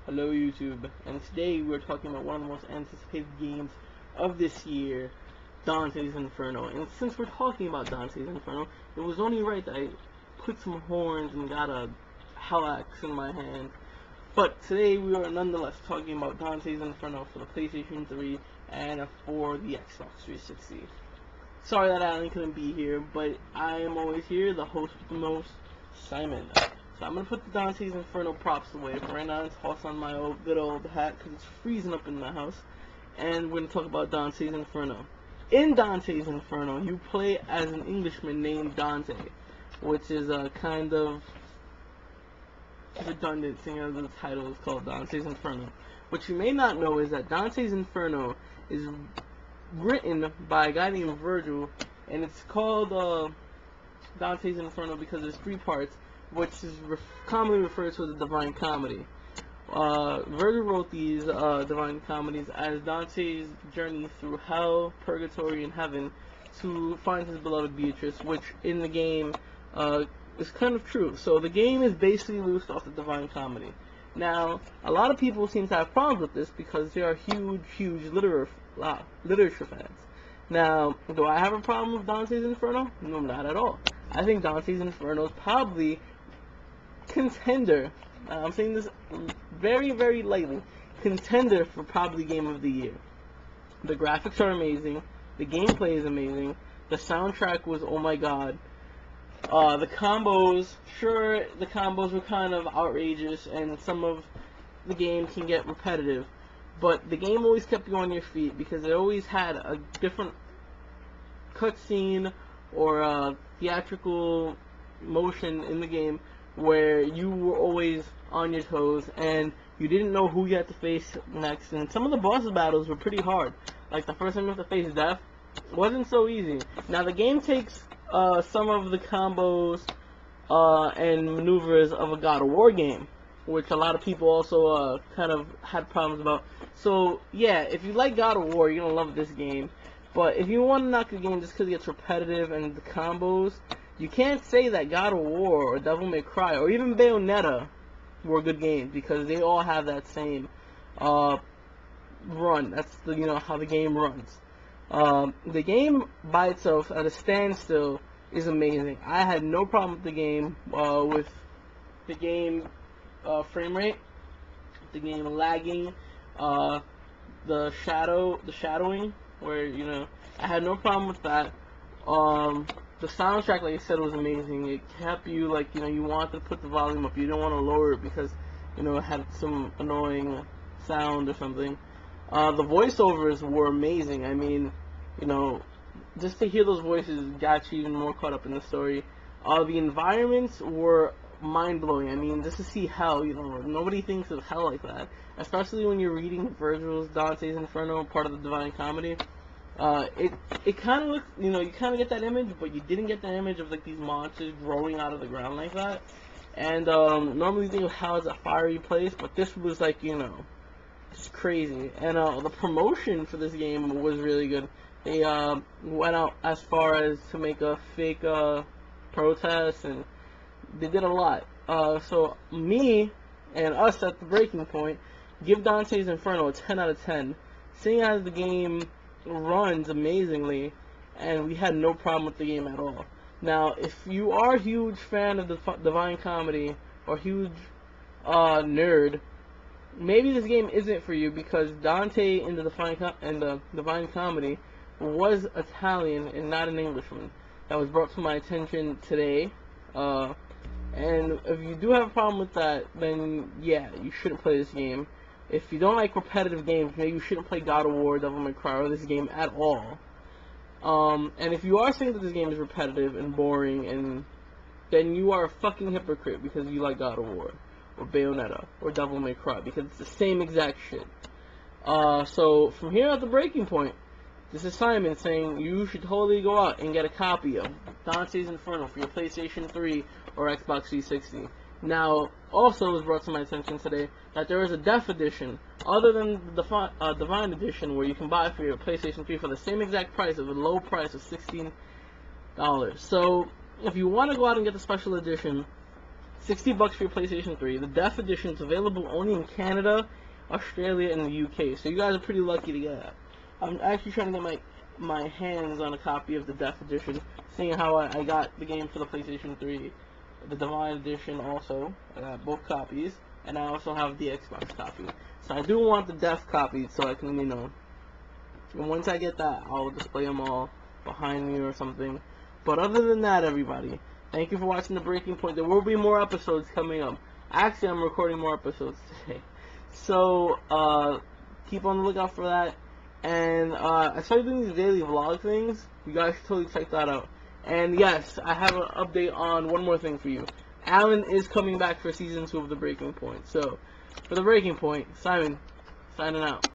Hello YouTube, and today we're talking about one of the most anticipated games of this year, Dante's Inferno. And since we're talking about Dante's Inferno, it was only right that I put some horns and got a hell axe in my hand. But today we are nonetheless talking about Dante's Inferno for the PlayStation 3 and for the Xbox 360. Sorry that Alan couldn't be here, but I am always here, the host with the most, Simon. So I'm going to put the Dante's Inferno props away for right now and toss on my good old hat because it's freezing up in the house. And we're going to talk about Dante's Inferno. In Dante's Inferno, you play as an Englishman named Dante, which is a kind of redundant seeing as the title is called Dante's Inferno. What you may not know is that Dante's Inferno is written by a guy named Virgil, and it's called Dante's Inferno because there's three parts, which is commonly referred to as the Divine Comedy. Virgil wrote these Divine Comedies as Dante's journey through hell, purgatory, and heaven to find his beloved Beatrice, which in the game is kind of true. So the game is basically loosed off the Divine Comedy. Now, a lot of people seem to have problems with this because they are huge literature fans. Now, do I have a problem with Dante's Inferno? No, not at all. I think Dante's Inferno is probably contender, I'm saying this very lightly, contender for probably Game of the Year. The graphics are amazing, the gameplay is amazing, the soundtrack was oh my god. The combos, sure, the combos were kind of outrageous and some of the game can get repetitive, but the game always kept you on your feet because it always had a different cutscene or a theatrical motion in the game where you were always on your toes and you didn't know who you had to face next, and some of the boss battles were pretty hard. Like the first time you have to face death wasn't so easy. Now the game takes some of the combos and maneuvers of a God of War game, which a lot of people also kind of had problems about. So yeah, if you like God of War, you're gonna love this game. But if you want to knock the game just because it gets repetitive and the combos, you can't say that God of War or Devil May Cry or even Bayonetta were good games because they all have that same run. That's how the game runs. The game by itself at a standstill is amazing. I had no problem with the game frame rate, the game lagging, the shadowing, where I had no problem with that. The soundtrack, like I said, was amazing. It kept you you wanted to put the volume up. You didn't want to lower it because it had some annoying sound or something. The voiceovers were amazing. I mean, just to hear those voices got you even more caught up in the story. The environments were mind-blowing. I mean, just to see hell, nobody thinks of hell like that. Especially when you're reading Virgil's Dante's Inferno, part of the Divine Comedy. It kind of looks, you kind of get that image, but you didn't get that image of these monsters growing out of the ground like that. And normally you think of hell as a fiery place, but this was it's crazy. And the promotion for this game was really good. They went out as far as to make a fake protest, and they did a lot. So me and us at the breaking point give Dante's Inferno a 10 out of 10, seeing as the game runs amazingly and we had no problem with the game at all. Now, if you are a huge fan of the Divine Comedy or huge nerd, maybe this game isn't for you because Dante in the Divine Comedy was Italian and not an Englishman. That was brought to my attention today. And if you do have a problem with that, then yeah, you shouldn't play this game. If you don't like repetitive games, maybe you shouldn't play God of War, Devil May Cry, or this game at all. And if you are saying that this game is repetitive and boring, then you are a fucking hypocrite because you like God of War, or Bayonetta, or Devil May Cry, because it's the same exact shit. So from here at the breaking point, this is Simon saying you should totally go out and get a copy of Dante's Inferno for your PlayStation 3 or Xbox 360. Now, also it was brought to my attention today that there is a Deaf Edition, other than the Divine Edition, where you can buy it for your PlayStation 3 for the same exact price, of a low price of $16. So, if you want to go out and get the special edition, $60 for your PlayStation 3. The Def Edition is available only in Canada, Australia, and the UK. So you guys are pretty lucky to get that. I'm actually trying to get my hands on a copy of the Def Edition, seeing how I got the game for the PlayStation 3, the Divine Edition also. I got both copies, and I also have the Xbox copy. So I do want the Def copy so I can, and once I get that, I'll display them all behind me or something. But other than that, everybody, thank you for watching The Breaking Point. There will be more episodes coming up. Actually, I'm recording more episodes today. So, keep on the lookout for that. And I started doing these daily vlog things. You guys should totally check that out. And yes, I have an update on one more thing for you. Alan is coming back for season 2 of The Breaking Point. So, for The Breaking Point, Simon, signing out.